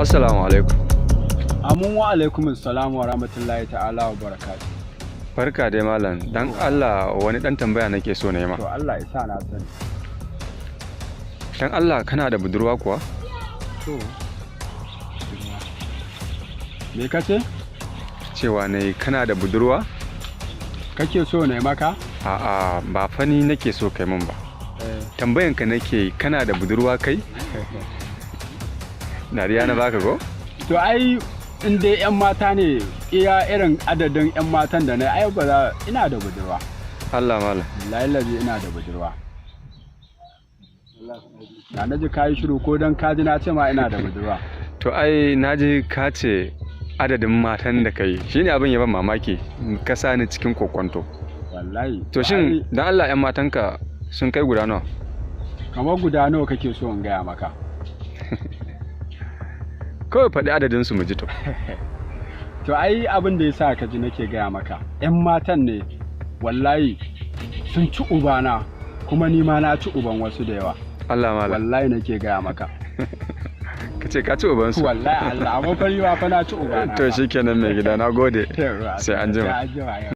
Assalamu alaikum. Amin wa alaikum assalam wa rahmatullahi ta'ala wa barakatuh. Barka dai malam. Dan Allah wani dan tambaya nake so na yi ma. To Allah ya sa na sani. Dan Allah kana da budurwa kuwa? To. Me kace? Cewa ne kana da budurwa? Kake so ne maka? A'a ba fani nake so kai mun ba. Tambayanka nake kana da budurwa kai? Dariya na baka ko? To ai in dai 'yan mata ne iya irin adadin 'yan matan da na ai ba za ina da budurwa. Allah malam. Wallahi ina da budurwa. Da na ji kayi shiru ko dan kaji na ce ma ina da budurwa. To ai naji ka ce adadin matan da kai shine abin ya ban mamaki ka sa ni cikin kokonto. Wallahi. To shin dan Allah 'yan matanka sun kai guda nawa? Kamar guda nawa kake so in gaya maka? Kawai faɗi adadin su mu ji to. To ai abin da yasa ka ji nake gaya maka 'yan matan ne wallahi sun ci ubana kuma ni ma na ci uban wasu da yawa. Allah malam. Wallahi nake gaya maka. Ka ce ka ci uban su. Wallahi Allah amma fari ma fa na ci ubana. To shikenan mai gida na gode. Sai an jima.